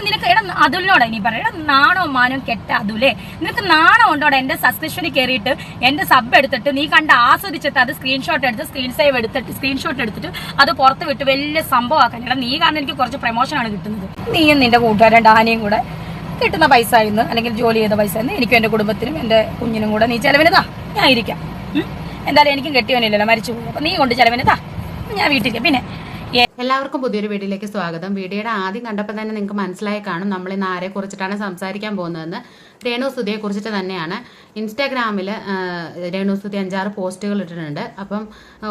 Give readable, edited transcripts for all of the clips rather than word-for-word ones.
നിനക്ക് എടാ അതുലിനോടാ ഇനി പറയാം, എടാ നാണോ മാനോ കെട്ട അതുലേ, നിനക്ക് നാണം ഉണ്ടോടെ എന്റെ സബ്സ്ക്രിപ്ഷനിൽ കയറിയിട്ട് എന്റെ സബ് എടുത്തിട്ട് നീ കണ്ട് ആസ്വദിച്ചിട്ട് അത് സ്ക്രീൻഷോട്ട് എടുത്തിട്ട് അത് പുറത്ത് വിട്ട് വലിയ സംഭവമാക്കാൻ. എടാ നീ കാരണം എനിക്ക് കുറച്ച് പ്രൊമോഷനാണ് കിട്ടുന്നത്. നീയും നിന്റെ കൂട്ടുകാരൻ ഡാനിയും കൂടെ കിട്ടുന്ന പൈസ ഇന്ന് അല്ലെങ്കിൽ ജോലി ചെയ്ത പൈസ ഇന്ന് എനിക്കും എന്റെ കുടുംബത്തിനും എന്റെ കുഞ്ഞിനും കൂടെ നീ ചെലവിനതാ, ഞാൻ ഇരിക്കാം. എന്തായാലും എനിക്കും കെട്ടിയവനില്ലല്ലോ, മരിച്ചു പോകും. അപ്പൊ നീ കൊണ്ട് ചെലവിനതാ, ഞാൻ വീട്ടിൽ. പിന്നെ എല്ലാവർക്കും പുതിയൊരു വീഡിയോയിലേക്ക് സ്വാഗതം. വീഡിയോയുടെ ആദ്യം കണ്ടപ്പോൾ തന്നെ നിങ്ങൾക്ക് മനസ്സിലായി കാണും നമ്മൾ ഇന്ന് ആരെ കുറിച്ചിട്ടാണ് സംസാരിക്കാൻ പോകുന്നതെന്ന്. രേണുസുതിയെ കുറിച്ചിട്ട് തന്നെയാണ്. ഇൻസ്റ്റാഗ്രാമിൽ രേണുസുതി 5-6 പോസ്റ്റുകൾ ഇട്ടിട്ടുണ്ട്. അപ്പം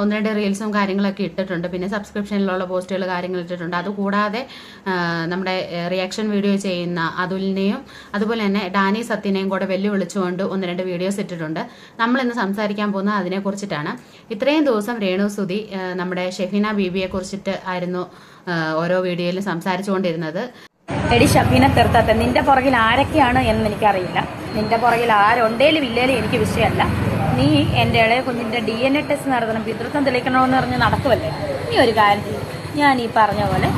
1-2 റീൽസും കാര്യങ്ങളൊക്കെ ഇട്ടിട്ടുണ്ട്. പിന്നെ സബ്സ്ക്രിപ്ഷനിലുള്ള പോസ്റ്റുകൾ കാര്യങ്ങൾ ഇട്ടിട്ടുണ്ട്. അതുകൂടാതെ നമ്മുടെ റിയാക്ഷൻ വീഡിയോ ചെയ്യുന്ന അതുലിനെയും അതുപോലെ തന്നെ ഡാനി സത്യനെയും കൂടെ വെല്ലുവിളിച്ചുകൊണ്ട് 1-2 വീഡിയോസ് ഇട്ടിട്ടുണ്ട്. നമ്മളിന്ന് സംസാരിക്കാൻ പോകുന്നത് അതിനെക്കുറിച്ചിട്ടാണ്. ഇത്രയും ദിവസം രേണുസുതി നമ്മുടെ ഷെഫീന ബീബിയെ കുറിച്ചിട്ട് ആയിരുന്നു ഓരോ വീഡിയോയിലും സംസാരിച്ചുകൊണ്ടിരുന്നത്. എടി ഷഫീന തീർത്താത്ത, നിന്റെ പുറകിൽ ആരൊക്കെയാണ് എന്ന് എനിക്കറിയില്ല. നിന്റെ പുറകിൽ ആരുണ്ടേലും ഇല്ലേലും എനിക്ക് വിഷയമല്ല. നീ എൻ്റെ ഇളയ കുഞ്ഞിൻ്റെ DNA ടെസ്റ്റ് നടത്തണം, പിതൃത്വം തെളിയിക്കണമെന്ന് പറഞ്ഞ് നടക്കുമല്ലേ. നീ ഒരു കാര്യം ചെയ്യും, ഞാൻ ഈ പറഞ്ഞ പോലെ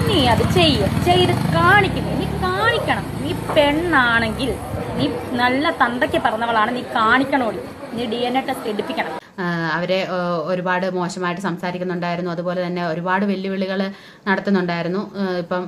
നീ അത് ചെയ്ത് കാണിക്കുന്നു. നീ കാണിക്കണം. നീ പെണ്ണാണെങ്കിൽ, നീ നല്ല തന്തയ്ക്ക് പറഞ്ഞവളാണ്, നീ കാണിക്കണോടി. നീ DNA ടെസ്റ്റ് എടുപ്പിക്കണം. അവരെ ഒരുപാട് മോശമായിട്ട് സംസാരിക്കുന്നുണ്ടായിരുന്നു. അതുപോലെ തന്നെ ഒരുപാട് വെല്ലുവിളികൾ നടത്തുന്നുണ്ടായിരുന്നു. ഇപ്പം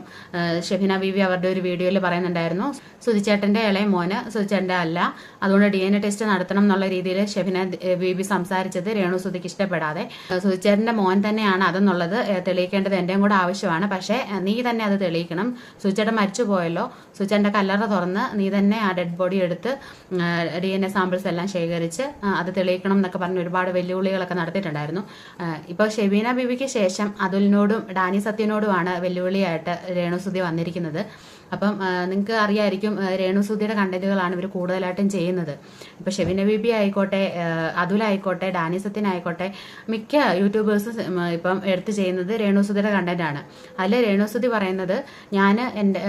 ഷെഫീന ബീബി അവരുടെ ഒരു വീഡിയോയിൽ പറയുന്നുണ്ടായിരുന്നു, സുധിച്ചേട്ടൻ്റെ ഇളയ മോന് സുധിച്ചേട്ടൻ്റെ അല്ല, അതുകൊണ്ട് DNA ടെസ്റ്റ് നടത്തണം എന്നുള്ള രീതിയിൽ ഷെഫീന ബീബി സംസാരിച്ചത് രേണുസുതിക്ക് ഇഷ്ടപ്പെടാതെ, സുധിച്ചേട്ടൻ്റെ മോൻ തന്നെയാണ് അതെന്നുള്ളത് തെളിയിക്കേണ്ടത് എൻ്റെയും കൂടെ ആവശ്യമാണ്, പക്ഷേ നീ തന്നെ അത് തെളിയിക്കണം. സുധിച്ചേട്ടൻ മരിച്ചു പോയല്ലോ, സുധിച്ചേട്ടൻ്റെ കല്ലറ തുറന്ന് നീ തന്നെ ആ ഡെഡ് ബോഡി എടുത്ത് DNA സാമ്പിൾസ് എല്ലാം ശേഖരിച്ച് അത് തെളിയിക്കണം എന്നൊക്കെ പറഞ്ഞ് ഒരുപാട് വെല്ലുവിളികളൊക്കെ നടത്തിയിട്ടുണ്ടായിരുന്നു. ഇപ്പോൾ ഷെബീന ബീബിക്ക് ശേഷം അതുലിനോടും ഡാനി സത്യനോടുമാണ് വെല്ലുവിളിയായിട്ട് രേണുസുതി വന്നിരിക്കുന്നത്. അപ്പം നിങ്ങൾക്ക് അറിയായിരിക്കും രേണുസുതിയുടെ കണ്ടന്റുകളാണ് ഇവർ കൂടുതലായിട്ടും ചെയ്യുന്നത്. ഇപ്പോൾ ഷെബീന ബീബി ആയിക്കോട്ടെ, അതുലായിക്കോട്ടെ, ഡാനി സത്യനായിക്കോട്ടെ, മിക്ക യൂട്യൂബേഴ്സും ഇപ്പം എടുത്ത് ചെയ്യുന്നത് രേണുസുതിയുടെ കണ്ടന്റാണ്. അതിൽ രേണുസുതി പറയുന്നത്, ഞാൻ എൻ്റെ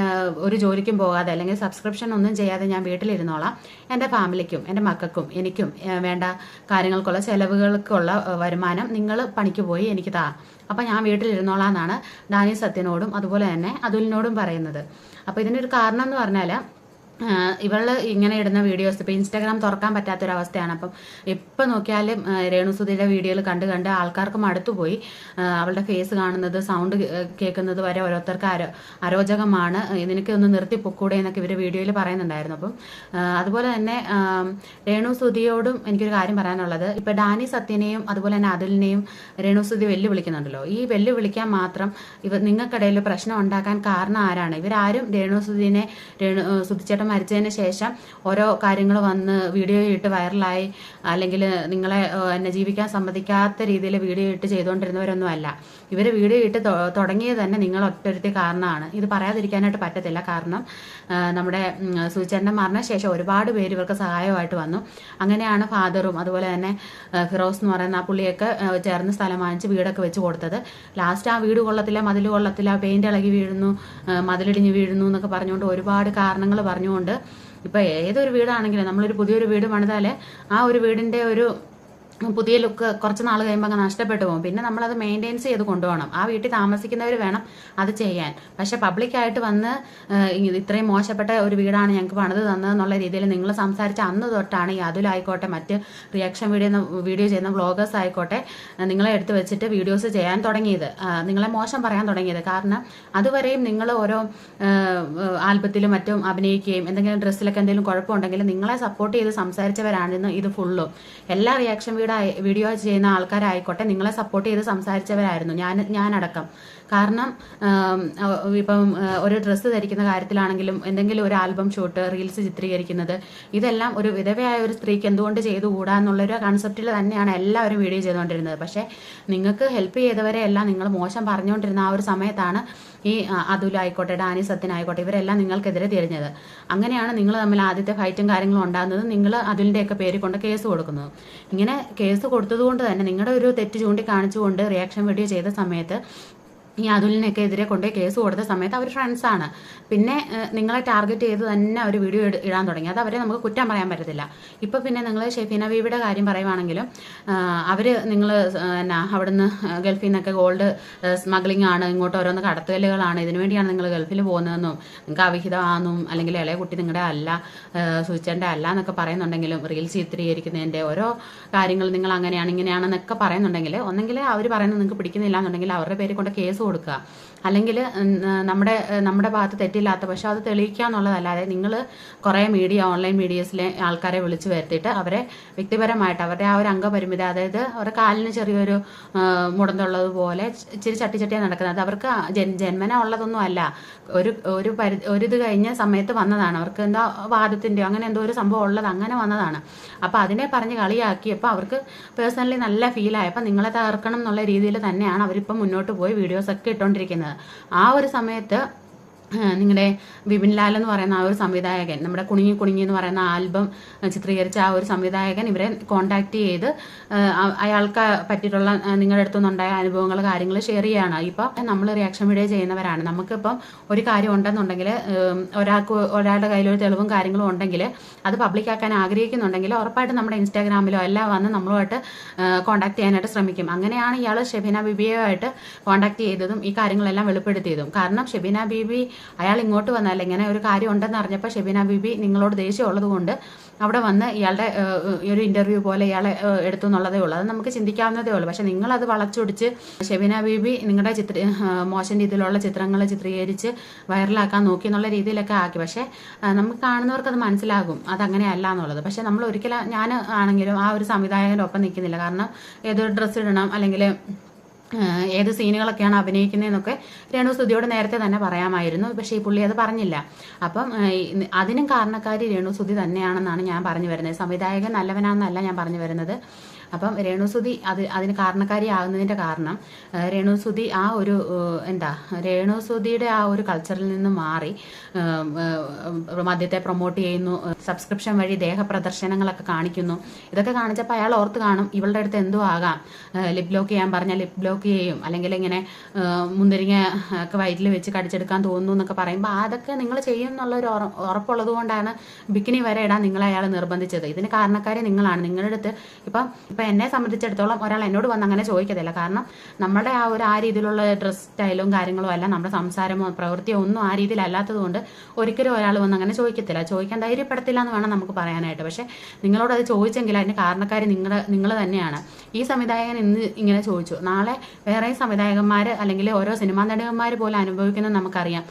ഒരു ജോലിക്കും പോകാതെ അല്ലെങ്കിൽ സബ്സ്ക്രിപ്ഷൻ ഒന്നും ചെയ്യാതെ ഞാൻ വീട്ടിലിരുന്നോളാം, എൻ്റെ ഫാമിലിക്കും എൻ്റെ മക്കൾക്കും എനിക്കും വേണ്ട കാര്യങ്ങൾക്കുള്ള ചെലവുകൾക്കുള്ള വരുമാനം നിങ്ങൾ പണിക്ക് പോയി എനിക്ക് താ, അപ്പം ഞാൻ വീട്ടിലിരുന്നോളാം എന്നാണ് ഡാനി സത്യനോടും അതുപോലെ തന്നെ അതുലിനോടും പറയുന്നത്. അപ്പോൾ ഇതിനൊരു കാരണം എന്ന് പറഞ്ഞാൽ ഇവള് ഇങ്ങനെ ഇടുന്ന വീഡിയോസ് ഇപ്പോൾ ഇൻസ്റ്റാഗ്രാം തുറക്കാൻ പറ്റാത്തൊരവസ്ഥയാണ്. അപ്പം എപ്പോൾ നോക്കിയാലും രേണുസുതിയുടെ വീഡിയോകൾ കണ്ട് ആൾക്കാർക്ക് മടുത്തുപോയി. അവളുടെ ഫേസ് കാണുന്നത്, സൗണ്ട് കേൾക്കുന്നത് വരെ ഓരോരുത്തർക്ക് അരോചകമാണ്, നിനക്ക് ഒന്ന് നിർത്തി പൊക്കൂടെ എന്നൊക്കെ ഇവർ വീഡിയോയിൽ പറയുന്നുണ്ടായിരുന്നു. അപ്പം അതുപോലെ തന്നെ രേണുസുതിയോടും എനിക്കൊരു കാര്യം പറയാനുള്ളത്, ഇപ്പോൾ ഡാനി സത്യനെയും അതുപോലെ തന്നെ അതുലിനെയും രേണുസുതി വെല്ലുവിളിക്കുന്നുണ്ടല്ലോ. ഈ വെല്ലുവിളിക്കാൻ മാത്രം നിങ്ങൾക്കിടയിൽ പ്രശ്നം ഉണ്ടാക്കാൻ കാരണം ആരാണ്? ഇവരാരും രേണുസുതിനെ സുധിച്ചേട്ടൻ മരിച്ചതിന് ശേഷം ഓരോ കാര്യങ്ങൾ വന്ന് വീഡിയോ ഇട്ട് വൈറലായി അല്ലെങ്കിൽ നിങ്ങളെ എന്നെ ജീവിക്കാൻ സമ്മതിക്കാത്ത രീതിയിൽ വീഡിയോ ഇട്ട് ചെയ്തുകൊണ്ടിരുന്നവരൊന്നും അല്ല. ഇവർ വീഡിയോ ഇട്ട് തുടങ്ങിയത് തന്നെ നിങ്ങൾ ഒറ്റൊരുത്തി കാരണമാണ്. ഇത് പറയാതിരിക്കാനായിട്ട് പറ്റത്തില്ല. കാരണം നമ്മുടെ സുധിച്ചേട്ടൻ്റെ മരണശേഷം ഒരുപാട് പേര് ഇവർക്ക് സഹായമായിട്ട് വന്നു. അങ്ങനെയാണ് ഫാദറും അതുപോലെ തന്നെ ഫിറോസ് എന്ന് പറയുന്ന ആ പുള്ളിയൊക്കെ ചേർന്ന് സ്ഥലം വാങ്ങിച്ച് വീടൊക്കെ വെച്ച് കൊടുത്തത്. ലാസ്റ്റ് ആ വീട് കൊള്ളത്തില്ല, മതിൽ കൊള്ളത്തില്ല, പെയിന്റ് ഇളകി വീഴുന്നു, മതിലിടിഞ്ഞ് വീഴുന്നു എന്നൊക്കെ പറഞ്ഞുകൊണ്ട് ഒരുപാട് കാരണങ്ങൾ പറഞ്ഞുകൊണ്ട് ഇപ്പൊ ഏതൊരു വീടാണെങ്കിലും നമ്മളൊരു പുതിയൊരു വീട് പണിതാല് ആ ഒരു വീടിന്റെ ഒരു പുതിയ ലുക്ക് കുറച്ച് നാൾ കഴിയുമ്പോൾ അങ്ങ് നഷ്ടപ്പെട്ടു പോകും. പിന്നെ നമ്മളത് മെയിൻറ്റെയിൻസ് ചെയ്ത് കൊണ്ടുപോകണം. ആ വീട്ടിൽ താമസിക്കുന്നവർ വേണം അത് ചെയ്യാൻ. പക്ഷെ പബ്ലിക്കായിട്ട് വന്ന് ഇത്രയും മോശപ്പെട്ട ഒരു വീടാണ് ഞങ്ങൾക്ക് പണിത് തന്നതെന്നുള്ള രീതിയിൽ നിങ്ങൾ സംസാരിച്ച അന്ന് തൊട്ടാണ് ഈ അതുലായിക്കോട്ടെ, മറ്റ് റിയാക്ഷൻ വീഡിയോ ചെയ്യുന്ന വ്ളോഗേഴ്സ് ആയിക്കോട്ടെ നിങ്ങളെ എടുത്ത് വെച്ചിട്ട് വീഡിയോസ് ചെയ്യാൻ തുടങ്ങിയത്, നിങ്ങളെ മോശം പറയാൻ തുടങ്ങിയത്. കാരണം അതുവരെയും നിങ്ങൾ ഓരോ ആൽബത്തിലും മറ്റും അഭിനയിക്കുകയും എന്തെങ്കിലും ഡ്രസ്സിലൊക്കെ എന്തെങ്കിലും കുഴപ്പമുണ്ടെങ്കിൽ നിങ്ങളെ സപ്പോർട്ട് ചെയ്ത് സംസാരിച്ചവരാണെന്ന് ഇത് ഫുള്ളും. എല്ലാ റിയാക്ഷൻ വീഡിയോ ചെയ്യുന്ന ആൾക്കാരായിക്കോട്ടെ നിങ്ങളെ സപ്പോർട്ട് ചെയ്ത് സംസാരിച്ചവരായിരുന്നു, ഞാനടക്കം. കാരണം ഇപ്പം ഒരു ഡ്രസ്സ് ധരിക്കുന്ന കാര്യത്തിലാണെങ്കിലും എന്തെങ്കിലും ഒരു ആൽബം ഷൂട്ട്, റീൽസ് ചിത്രീകരിക്കുന്നത്, ഇതെല്ലാം ഒരു വിധവയായ ഒരു സ്ത്രീക്ക് എന്തുകൊണ്ട് ചെയ്തുകൂടാ എന്നുള്ളൊരു കൺസെപ്റ്റിൽ തന്നെയാണ് എല്ലാവരും വീഡിയോ ചെയ്തുകൊണ്ടിരുന്നത്. പക്ഷേ നിങ്ങൾക്ക് ഹെൽപ്പ് ചെയ്തവരെ എല്ലാം നിങ്ങൾ മോശം പറഞ്ഞുകൊണ്ടിരുന്ന ആ ഒരു സമയത്താണ് ഈ അതുലായിക്കോട്ടെ, ഡാനി സത്യനായിക്കോട്ടെ ഇവരെല്ലാം നിങ്ങൾക്കെതിരെ തിരിഞ്ഞത്. അങ്ങനെയാണ് നിങ്ങൾ തമ്മിൽ ആദ്യത്തെ ഫൈറ്റും കാര്യങ്ങളും ഉണ്ടാകുന്നത്. നിങ്ങൾ അതുലിൻ്റെയൊക്കെ പേര് കൊണ്ട് കേസ് കൊടുക്കുന്നത്. ഇങ്ങനെ കേസ് കൊടുത്തതുകൊണ്ട് തന്നെ നിങ്ങളുടെ ഒരു തെറ്റ് ചൂണ്ടിക്കാണിച്ചുകൊണ്ട് റിയാക്ഷൻ വീഡിയോ ചെയ്ത സമയത്ത് ഈ അതുലിനൊക്കെ എതിരെ കൊണ്ടുപോയി കേസ് കൊടുത്ത സമയത്ത് അവർ ഫ്രണ്ട്സാണ്. പിന്നെ നിങ്ങളെ ടാർഗറ്റ് ചെയ്ത് തന്നെ അവർ വീഡിയോ ഇടാൻ തുടങ്ങി. അത് അവരെ നമുക്ക് കുറ്റം പറയാൻ പറ്റത്തില്ല. ഇപ്പോൾ പിന്നെ നിങ്ങൾ ഷെഫീന ബീവിയുടെ കാര്യം പറയുവാണെങ്കിലും അവർ നിങ്ങൾ എന്നാ അവിടുന്ന് ഗൾഫിൽ നിന്നൊക്കെ ഗോൾഡ് സ്മഗ്ലിംഗ് ആണ്, ഇങ്ങോട്ട് ഓരോന്ന് കടത്തലുകളാണ്, ഇതിനു വേണ്ടിയാണ് നിങ്ങൾ ഗൾഫിൽ പോകുന്നതെന്നും നിങ്ങൾക്ക് അവിഹിതമാണെന്നും അല്ലെങ്കിൽ ഇളയ കുട്ടി നിങ്ങളുടെ അല്ല, സൂചിച്ചേൻ്റെ അല്ല എന്നൊക്കെ പറയുന്നുണ്ടെങ്കിലും റീൽസ് ചിത്രീകരിക്കുന്നതിൻ്റെ ഓരോ കാര്യങ്ങൾ നിങ്ങൾ അങ്ങനെയാണ് ഇങ്ങനെയാണെന്നൊക്കെ പറയുന്നുണ്ടെങ്കിൽ ഒന്നെങ്കിൽ അവർ പറയുന്നത് നിങ്ങൾക്ക് പിടിക്കുന്നില്ല എന്നുണ്ടെങ്കിൽ അവരുടെ പേര് കൊണ്ട് കേസ് കൊടുക്കുക. അല്ലെങ്കിൽ നമ്മുടെ ഭാഗത്ത് തെറ്റില്ലാത്ത പക്ഷെ അത് തെളിയിക്കുക എന്നുള്ളതല്ലാതെ നിങ്ങൾ കുറേ ഓൺലൈൻ മീഡിയസിലെ ആൾക്കാരെ വിളിച്ചു വരുത്തിയിട്ട് അവരെ വ്യക്തിപരമായിട്ട് അവരുടെ ആ ഒരു അംഗപരിമിതി, അതായത് അവരുടെ കാലിന് ചെറിയൊരു മുടന്തുള്ളതുപോലെ ഇച്ചിരി ചട്ടിച്ചട്ടിയാണ് നടക്കുന്നത്. അത് അവർക്ക് ജന്മന ഉള്ളതൊന്നും അല്ല, ഒരിത് കഴിഞ്ഞ സമയത്ത് വന്നതാണ്. അവർക്ക് എന്താ വാദത്തിൻ്റെയോ അങ്ങനെ എന്തോ ഒരു സംഭവം ഉള്ളത്, അങ്ങനെ വന്നതാണ്. അപ്പോൾ അതിനെ പറഞ്ഞ് കളിയാക്കിയപ്പോൾ അവർക്ക് പേഴ്സണലി നല്ല ഫീലായപ്പോൾ നിങ്ങളെ തകർക്കണം എന്നുള്ള രീതിയിൽ തന്നെയാണ് അവരിപ്പം മുന്നോട്ട് പോയി വീഡിയോസൊക്കെ ഇട്ടുകൊണ്ടിരിക്കുന്നത്. ആ ഒരു സമയത്ത് നിങ്ങളുടെ വിപിൻ ലാൽ എന്ന് പറയുന്ന ആ ഒരു സംവിധായകൻ, നമ്മുടെ കുണുങ്ങി കുണുങ്ങി എന്ന് പറയുന്ന ആൽബം ചിത്രീകരിച്ച ആ ഒരു സംവിധായകൻ ഇവരെ കോണ്ടാക്ട് ചെയ്ത് അയാൾക്ക് പറ്റിയിട്ടുള്ള നിങ്ങളുടെ അടുത്തുനിന്നുണ്ടായ അനുഭവങ്ങൾ കാര്യങ്ങൾ ഷെയർ ചെയ്യുകയാണ്. ഇപ്പം നമ്മൾ റിയാക്ഷൻ വീഡിയോ ചെയ്യുന്നവരാണ്. നമുക്കിപ്പം ഒരു കാര്യം ഉണ്ടെന്നുണ്ടെങ്കിൽ ഒരാളുടെ കയ്യിലൊരു തെളിവും കാര്യങ്ങളും ഉണ്ടെങ്കിൽ അത് പബ്ലിക്കാക്കാൻ ആഗ്രഹിക്കുന്നുണ്ടെങ്കിൽ ഉറപ്പായിട്ട് നമ്മുടെ ഇൻസ്റ്റാഗ്രാമിലോ എല്ലാം വന്ന് നമ്മളുമായിട്ട് കോണ്ടാക്ട് ചെയ്യാനായിട്ട് ശ്രമിക്കും. അങ്ങനെയാണ് ഇയാൾ ഷെബീന ബീബിയുമായിട്ട് കോണ്ടാക്ട് ചെയ്തതും ഈ കാര്യങ്ങളെല്ലാം വെളിപ്പെടുത്തിയതും. കാരണം ഷെബീന ബീബി അയാൾ ഇങ്ങോട്ട് വന്നല്ല, ഇങ്ങനെ ഒരു കാര്യം ഉണ്ടെന്ന് അറിഞ്ഞപ്പോൾ ഷെബീന ബീബി നിങ്ങളോട് ദേഷ്യം ഉള്ളതുകൊണ്ട് അവിടെ വന്ന് ഇയാളുടെ ഒരു ഇന്റർവ്യൂ പോലെ ഇയാളെ എടുത്തു എന്നുള്ളതേ ഉള്ളൂ. അത് നമുക്ക് ചിന്തിക്കാവുന്നതേ ഉള്ളൂ. പക്ഷെ നിങ്ങളത് വളച്ചൊടിച്ച് ഷെബീന ബീബി നിങ്ങളുടെ മോശം രീതിയിലുള്ള ചിത്രങ്ങൾ ചിത്രീകരിച്ച് വൈറലാക്കാൻ നോക്കി എന്നുള്ള രീതിയിലൊക്കെ ആക്കി. പക്ഷെ നമുക്ക് കാണുന്നവർക്ക് അത് മനസ്സിലാകും അതങ്ങനെയല്ല എന്നുള്ളത്. പക്ഷെ നമ്മൾ ഒരിക്കലും ഞാൻ ആണെങ്കിലും ആ ഒരു സംവിധായകൻ്റെ ഒപ്പം നിൽക്കുന്നില്ല. കാരണം ഏതൊരു ഡ്രസ്സ് ഇടണം അല്ലെങ്കിൽ ഏത് സീനുകളൊക്കെയാണ് അഭിനയിക്കുന്നതെന്നൊക്കെ രേണുസുധിയോട് നേരത്തെ തന്നെ പറയാമായിരുന്നു. പക്ഷേ ഈ പുള്ളി അത് പറഞ്ഞില്ല. അപ്പം അതിനും കാരണക്കാരി രേണുസുധി തന്നെയാണെന്നാണ് ഞാൻ പറഞ്ഞു വരുന്നത്. സംവിധായകൻ നല്ലവനാണെന്നല്ല ഞാൻ പറഞ്ഞു വരുന്നത്. അപ്പം രേണുസുധി അതിന് കാരണക്കാരി ആകുന്നതിൻ്റെ കാരണം രേണുസുധി ആ ഒരു രേണുസുധിയുടെ ആ ഒരു കൾച്ചറിൽ നിന്ന് മാറി മദ്യത്തെ പ്രൊമോട്ട് ചെയ്യുന്നു, സബ്സ്ക്രിപ്ഷൻ വഴി ദേഹപ്രദർശനങ്ങളൊക്കെ കാണിക്കുന്നു. ഇതൊക്കെ കാണിച്ചപ്പോൾ അയാൾ ഓർത്ത് കാണും ഇവളുടെ അടുത്ത് എന്തോ ആകാം, ലിപ് ലോക്ക് ചെയ്യാൻ പറഞ്ഞാൽ ലിപ് ലോക്ക് ചെയ്യും, അല്ലെങ്കിൽ ഇങ്ങനെ മുന്തിരിങ്ങ ഒക്കെ വയറ്റിൽ വെച്ച് കടിച്ചെടുക്കാൻ തോന്നുന്നു എന്നൊക്കെ പറയുമ്പോൾ അതൊക്കെ നിങ്ങൾ ചെയ്യും എന്നുള്ളൊരു ഉറപ്പുള്ളത് കൊണ്ടാണ് ബിക്കിനി വരെ ഇടാൻ നിങ്ങളെ അയാൾ നിർബന്ധിച്ചത്. ഇതിന് കാരണക്കാരി നിങ്ങളാണ്. നിങ്ങളുടെ അടുത്ത് ഇപ്പം എന്നെ സംബന്ധിച്ചിടത്തോളം ഒരാൾ എന്നോട് വന്ന് അങ്ങനെ ചോദിക്കത്തില്ല. കാരണം നമ്മുടെ ആ രീതിയിലുള്ള ഡ്രസ് സ്റ്റൈലും കാര്യങ്ങളും അല്ല, നമ്മുടെ സംസാരമോ പ്രവൃത്തിയോ ഒന്നും ആ രീതിയിലല്ലാത്തത് കൊണ്ട് ഒരിക്കലും ഒരാൾ വന്ന് അങ്ങനെ ചോദിക്കത്തില്ല, ചോദിക്കാൻ ധൈര്യപ്പെടത്തില്ല എന്ന് വേണം നമുക്ക് പറയാനായിട്ട്. പക്ഷെ നിങ്ങളോട് അത് ചോദിച്ചെങ്കിൽ അതിന് കാരണക്കാരി നിങ്ങൾ തന്നെയാണ്. ഈ സംവിധായകൻ ഇന്ന് ഇങ്ങനെ ചോദിച്ചു, നാളെ വേറെ സംവിധായകന്മാർ അല്ലെങ്കിൽ ഓരോ സിനിമാ നടികന്മാർ പോലും അനുഭവിക്കുന്നത് നമുക്കറിയാം.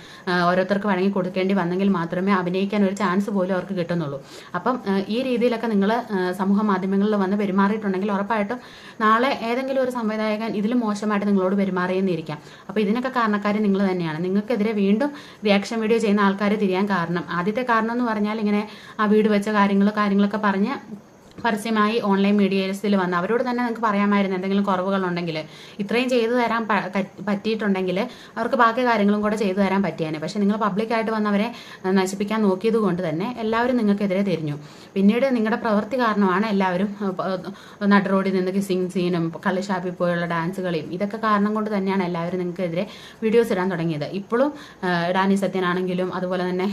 ഓരോരുത്തർക്ക് വഴങ്ങി കൊടുക്കേണ്ടി വന്നെങ്കിൽ മാത്രമേ അഭിനയിക്കാൻ ഒരു ചാൻസ് പോലും അവർക്ക് കിട്ടുന്നുള്ളൂ. അപ്പം ഈ രീതിയിലൊക്കെ നിങ്ങൾ സമൂഹ മാധ്യമങ്ങളിൽ വന്ന് പെരുമാറിയിട്ടുണ്ടെങ്കിൽ ഉറപ്പായിട്ടും നാളെ ഏതെങ്കിലും ഒരു സംവിധായകൻ ഇതിലും മോശമായിട്ട് നിങ്ങളോട് പെരുമാറിയെന്നിരിക്കാം. അപ്പോൾ ഇതിനൊക്കെ കാരണക്കാർ നിങ്ങൾ തന്നെയാണ്. നിങ്ങൾക്കെതിരെ വീണ്ടും റിയാക്ഷൻ വീഡിയോ ചെയ്യുന്ന ആൾക്കാർ തിരിയാൻ കാരണം, ആദ്യത്തെ കാരണം എന്ന് പറഞ്ഞാൽ ഇങ്ങനെ ആ വീട് വെച്ച കാര്യങ്ങളൊക്കെ പറഞ്ഞ് പരസ്യമായി ഓൺലൈൻ മീഡിയസിൽ വന്ന് അവരോട് തന്നെ നിങ്ങൾക്ക് പറയാമായിരുന്നു എന്തെങ്കിലും കുറവുകളുണ്ടെങ്കിൽ. ഇത്രയും ചെയ്തു തരാൻ പറ്റിയിട്ടുണ്ടെങ്കിൽ അവർക്ക് ബാക്കി കാര്യങ്ങളും കൂടെ ചെയ്തു തരാൻ പറ്റിയാണ്. പക്ഷേ നിങ്ങൾ പബ്ലിക്കായിട്ട് വന്ന് അവരെ നശിപ്പിക്കാൻ നോക്കിയത് കൊണ്ട് തന്നെ എല്ലാവരും നിങ്ങൾക്കെതിരെ തിരിഞ്ഞു. പിന്നീട് നിങ്ങളുടെ പ്രവൃത്തി കാരണമാണ് എല്ലാവരും നടുറോഡിൽ നിന്ന് കിസിങ് സീനും കള്ളിഷാപ്പിൽ പോയുള്ള ഡാൻസ് കളിയും ഇതൊക്കെ കാരണം കൊണ്ട് തന്നെയാണ് എല്ലാവരും നിങ്ങൾക്കെതിരെ വീഡിയോസ് ഇടാൻ തുടങ്ങിയത്. ഇപ്പോഴും ഡാനി സത്യനാണെങ്കിലും അതുപോലെ തന്നെ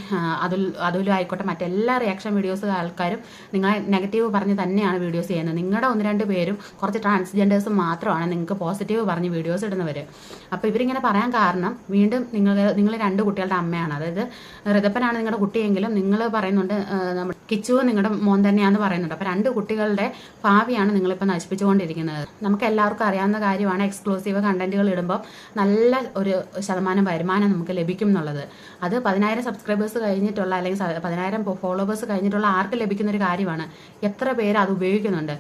അതുലും ആയിക്കോട്ടെ മറ്റെല്ലാ റിയാക്ഷൻ വീഡിയോസ് ആൾക്കാരും നിങ്ങളെ നെഗറ്റീവ് പറഞ്ഞ് തന്നെയാണ് വീഡിയോസ് ചെയ്യുന്നത്. നിങ്ങളുടെ 1-2 പേരും കുറച്ച് ട്രാൻസ്ജെൻഡേഴ്സും മാത്രമാണ് നിങ്ങൾക്ക് പോസിറ്റീവ് പറഞ്ഞ് വീഡിയോസ് ഇടുന്നവർ. അപ്പോൾ ഇവരിങ്ങനെ പറയാൻ കാരണം വീണ്ടും നിങ്ങൾ 2 കുട്ടികളുടെ അമ്മയാണ്. അതായത് ഋതപ്പനാണ് നിങ്ങളുടെ കുട്ടിയെങ്കിലും നിങ്ങൾ പറയുന്നുണ്ട് നമ്മുടെ കിച്ചു നിങ്ങളുടെ മോൻ തന്നെയാണെന്ന് പറയുന്നുണ്ട്. അപ്പോൾ 2 കുട്ടികളുടെ ഭാവിയാണ് നിങ്ങളിപ്പോൾ നശിപ്പിച്ചുകൊണ്ടിരിക്കുന്നത്. നമുക്ക് എല്ലാവർക്കും അറിയാവുന്ന കാര്യമാണ് എക്സ്ക്ലൂസീവ് കണ്ടന്റുകൾ ഇടുമ്പോൾ നല്ല ഒരു ശതമാനം വരുമാനം നമുക്ക് ലഭിക്കും എന്നുള്ളത്. അത് 10,000 സബ്സ്ക്രൈബേഴ്സ് കഴിഞ്ഞിട്ടുള്ള അല്ലെങ്കിൽ 10,000 ഫോളോവേഴ്സ് കഴിഞ്ഞിട്ടുള്ള ആർക്ക് ലഭിക്കുന്ന ഒരു കാര്യമാണ്. എത്ര പേര് അത് ഉപയോഗിക്കുന്നുണ്ട്.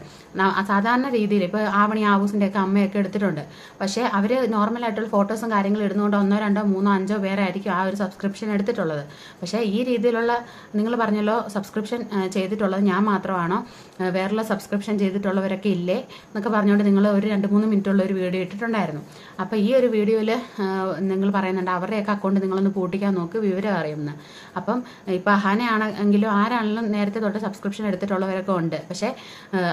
സാധാരണ രീതിയിൽ ഇപ്പോൾ ആവണി ആവൂസിൻ്റെ ഒക്കെ അമ്മയൊക്കെ എടുത്തിട്ടുണ്ട്. പക്ഷേ അവർ നോർമലായിട്ടുള്ള ഫോട്ടോസും കാര്യങ്ങളും ഇടുന്നതുകൊണ്ട് 1, 2, 3, 5 പേരായിരിക്കും ആ ഒരു സബ്സ്ക്രിപ്ഷൻ എടുത്തിട്ടുള്ളത്. പക്ഷേ ഈ രീതിയിലുള്ള നിങ്ങൾ പറഞ്ഞല്ലോ സബ്സ്ക്രിപ്ഷൻ ചെയ്തിട്ടുള്ളത് ഞാൻ മാത്രമാണോ, വേറെയുള്ള സബ്സ്ക്രിപ്ഷൻ ചെയ്തിട്ടുള്ളവരൊക്കെ ഇല്ലേ എന്നൊക്കെ പറഞ്ഞുകൊണ്ട് നിങ്ങൾ ഒരു 2-3 മിനിറ്റുള്ള ഒരു വീഡിയോ ഇട്ടിട്ടുണ്ടായിരുന്നു. അപ്പോൾ ഈ ഒരു വീഡിയോയിൽ നിങ്ങൾ പറയുന്നുണ്ട് അവരുടെയൊക്കെ അക്കൗണ്ട് നിങ്ങളൊന്ന് പൂട്ടിക്കാൻ നോക്ക് വിവരം അറിയുമെന്ന്. അപ്പം ഇപ്പോൾ അഹാനയാണെങ്കിലും ആരാണെങ്കിലും നേരത്തെ തൊട്ട് സബ്സ്ക്രിപ്ഷൻ എടുത്തിട്ടുള്ളവരൊക്കെ ഉണ്ട്. പക്ഷേ പക്ഷേ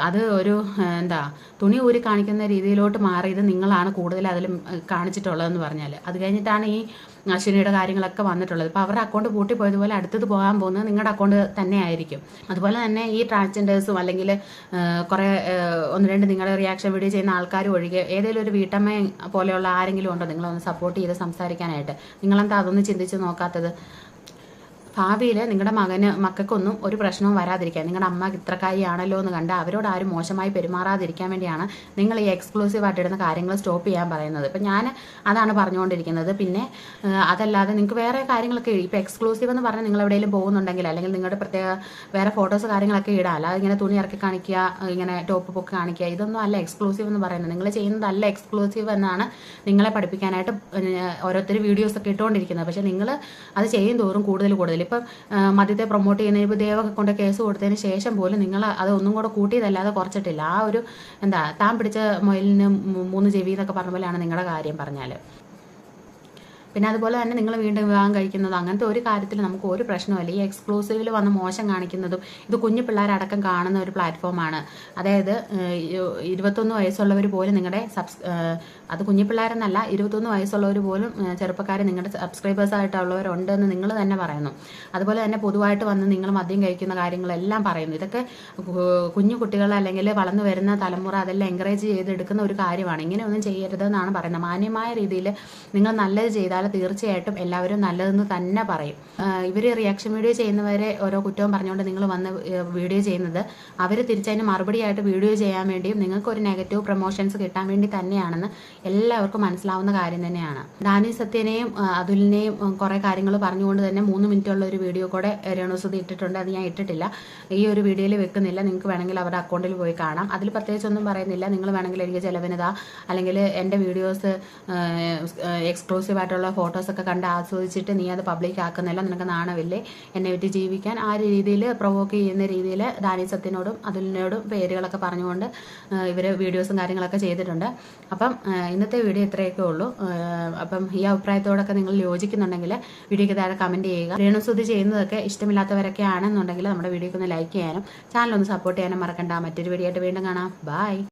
അത് ഒരു എന്താ തുണി ഊരി കാണിക്കുന്ന രീതിയിലോട്ട് മാറിയത് നിങ്ങളാണ് കൂടുതൽ അതിൽ കാണിച്ചിട്ടുള്ളതെന്ന് പറഞ്ഞാൽ. അത് കഴിഞ്ഞിട്ടാണ് ഈ അശ്വിനിയുടെ കാര്യങ്ങളൊക്കെ വന്നിട്ടുള്ളത്. ഇപ്പോൾ അവരുടെ അക്കൗണ്ട് പൂട്ടിപ്പോയതുപോലെ അടുത്തത് പോകാൻ പോകുന്നത് നിങ്ങളുടെ അക്കൗണ്ട് തന്നെ ആയിരിക്കും. അതുപോലെ തന്നെ ഈ ട്രാൻസ്ജെൻഡേഴ്സും അല്ലെങ്കിൽ കുറേ 1-2 നിങ്ങളുടെ റിയാക്ഷൻ വീഡിയോ ചെയ്യുന്ന ആൾക്കാർ ഒഴികെ ഏതെങ്കിലും ഒരു വീട്ടമ്മ പോലെയുള്ള ആരെങ്കിലും ഉണ്ടോ നിങ്ങളൊന്ന് സപ്പോർട്ട് ചെയ്ത് സംസാരിക്കാനായിട്ട്? നിങ്ങളെന്താ അതൊന്നും ചിന്തിച്ച് നോക്കാത്തത്? ഭാവിയിൽ നിങ്ങളുടെ മക്കൾക്കൊന്നും ഒരു പ്രശ്നവും വരാതിരിക്കാൻ, നിങ്ങളുടെ അമ്മ ഇത്രക്കാരിയാണല്ലോ എന്ന് കണ്ട് അവരോട് ആരും മോശമായി പെരുമാറാതിരിക്കാൻ വേണ്ടിയാണ് നിങ്ങൾ ഈ എക്സ്ക്ലൂസീവായിട്ട് ഇടുന്ന കാര്യങ്ങൾ സ്റ്റോപ്പ് ചെയ്യാൻ പറയുന്നത്. ഇപ്പം ഞാൻ അതാണ് പറഞ്ഞുകൊണ്ടിരിക്കുന്നത്. പിന്നെ അതല്ലാതെ നിങ്ങൾക്ക് വേറെ കാര്യങ്ങളൊക്കെ ഇപ്പോൾ എക്സ്ക്ലൂസീവ് എന്ന് പറഞ്ഞാൽ നിങ്ങൾ എവിടെയെങ്കിലും പോകുന്നുണ്ടെങ്കിൽ അല്ലെങ്കിൽ നിങ്ങളുടെ പ്രത്യേക വേറെ ഫോട്ടോസ് കാര്യങ്ങളൊക്കെ ഇടാം. അല്ലാതെ ഇങ്ങനെ തുണി ഇറക്കി കാണിക്കുക, ഇങ്ങനെ ടോപ്പ് പൊക്കി കാണിക്കുക, ഇതൊന്നും അല്ല എക്സ്ക്ലൂസീവ് എന്ന് പറയുന്നത്. നിങ്ങൾ ചെയ്യുന്നതല്ല എക്സ്ക്ലൂസീവ് എന്നാണ് നിങ്ങളെ പഠിപ്പിക്കാനായിട്ട് ഓരോരുത്തർ വീഡിയോസൊക്കെ ഇട്ടുകൊണ്ടിരിക്കുന്നത്. പക്ഷേ നിങ്ങൾ അത് ചെയ്യും തോറും കൂടുതൽ ഇപ്പം മദ്യത്തെ പ്രൊമോട്ട് ചെയ്യുന്നതിന് ഇപ്പോൾ ദേവൊക്കെ കൊണ്ട് കേസ് കൊടുത്തതിന് ശേഷം പോലും നിങ്ങൾ അത് ഒന്നും കൂടെ കൂട്ടിയതല്ലാതെ കുറച്ചിട്ടില്ല. ആ ഒരു എന്താ താൻ പിടിച്ച മുയലിന് 3 ചെവി എന്നൊക്കെ പറഞ്ഞ പോലെയാണ് നിങ്ങളുടെ കാര്യം പറഞ്ഞാൽ. പിന്നെ അതുപോലെ തന്നെ നിങ്ങൾ വീണ്ടും വിവാഹം കഴിക്കുന്നത് അങ്ങനത്തെ ഒരു കാര്യത്തിൽ നമുക്ക് ഒരു പ്രശ്നമല്ല. ഈ എക്സ്ക്ലൂസീവിൽ വന്ന് മോശം കാണിക്കുന്നതും ഇത് കുഞ്ഞു പിള്ളേരടക്കം കാണുന്ന ഒരു പ്ലാറ്റ്ഫോമാണ്. അതായത് 21 വയസ്സുള്ളവർ പോലും നിങ്ങളുടെ അത് കുഞ്ഞു പിള്ളേരെന്നല്ല, 21 വയസ്സുള്ളവർ പോലും ചെറുപ്പക്കാർ നിങ്ങളുടെ സബ്സ്ക്രൈബേഴ്സായിട്ടുള്ളവരുണ്ടെന്ന് നിങ്ങൾ തന്നെ പറയുന്നു. അതുപോലെ തന്നെ പൊതുവായിട്ട് വന്ന് നിങ്ങൾ മദ്യം കഴിക്കുന്ന കാര്യങ്ങളെല്ലാം പറയുന്നു. ഇതൊക്കെ കുഞ്ഞു കുട്ടികൾ അല്ലെങ്കിൽ വളർന്നു വരുന്ന തലമുറ അതെല്ലാം എൻകറേജ് ചെയ്തെടുക്കുന്ന ഒരു കാര്യമാണ്. ഇങ്ങനെയൊന്നും ചെയ്യരുതെന്നാണ് പറയുന്നത്. മാന്യമായ രീതിയിൽ നിങ്ങൾ നല്ലത് ചെയ്താൽ തീർച്ചയായിട്ടും എല്ലാവരും നല്ലതെന്ന് തന്നെ പറയും. ഇവർ റിയാക്ഷൻ വീഡിയോ ചെയ്യുന്നവരെ ഓരോ കുറ്റവും പറഞ്ഞുകൊണ്ട് നിങ്ങൾ വന്ന് വീഡിയോ ചെയ്യുന്നത് അവർ തിരിച്ചതിന് മറുപടിയായിട്ട് വീഡിയോ ചെയ്യാൻ വേണ്ടിയും നിങ്ങൾക്ക് ഒരു നെഗറ്റീവ് പ്രൊമോഷൻസ് കിട്ടാൻ വേണ്ടി തന്നെയാണെന്ന് എല്ലാവർക്കും മനസ്സിലാവുന്ന കാര്യം തന്നെയാണ്. ഡാനി സത്യനെയും അതുലിനെയും കുറേ കാര്യങ്ങൾ പറഞ്ഞുകൊണ്ട് തന്നെ 3 മിനിറ്റുള്ള ഒരു വീഡിയോ കൂടെ രേണുസുതി ഇട്ടിട്ടുണ്ട്. അത് ഞാൻ ഇട്ടിട്ടില്ല, ഈ ഒരു വീഡിയോയിൽ വെക്കുന്നില്ല. നിങ്ങൾക്ക് വേണമെങ്കിൽ അവരുടെ അക്കൗണ്ടിൽ പോയി കാണാം. അതിൽ പ്രത്യേകിച്ചൊന്നും പറയുന്നില്ല. നിങ്ങൾ വേണമെങ്കിൽ എനിക്ക് ചെലവിനതാ അല്ലെങ്കിൽ എൻ്റെ വീഡിയോസ് എക്സ്ക്ലൂസീവായിട്ടുള്ള ഫോട്ടോസൊക്കെ കണ്ട് ആസ്വദിച്ചിട്ട് നീ അത് പബ്ലിക് ആക്കുന്നില്ല, നിനക്ക് നാണമില്ലേ എന്നെ വിട്ട് ജീവിക്കാൻ, ആ രീതിയിൽ പ്രൊവോക്ക് ചെയ്യുന്ന രീതിയിൽ ഡാനി സത്യനോടും അതുലിനോടും പേരുകളൊക്കെ പറഞ്ഞുകൊണ്ട് ഇവർ വീഡിയോസും കാര്യങ്ങളൊക്കെ ചെയ്തിട്ടുണ്ട്. അപ്പം ഇന്നത്തെ വീഡിയോ ഇത്രയൊക്കെ ഉള്ളൂ. അപ്പം ഈ അഭിപ്രായത്തോടൊക്കെ നിങ്ങൾ യോജിക്കുന്നുണ്ടെങ്കിൽ വീഡിയോയ്ക്ക് താഴെ കമൻറ്റ് ചെയ്യുക. രേണുസുതി ചെയ്യുന്നതൊക്കെ ഇഷ്ടമില്ലാത്തവരൊക്കെ ആണെന്നുണ്ടെങ്കിൽ നമ്മുടെ വീഡിയോയ്ക്ക് ഒന്ന് ലൈക്ക് ചെയ്യാനും ചാനൽ ഒന്ന് സപ്പോർട്ട് ചെയ്യാനും മറക്കണ്ട. മറ്റൊരു വീഡിയോ ആയിട്ട് വീണ്ടും കാണാം. ബൈ.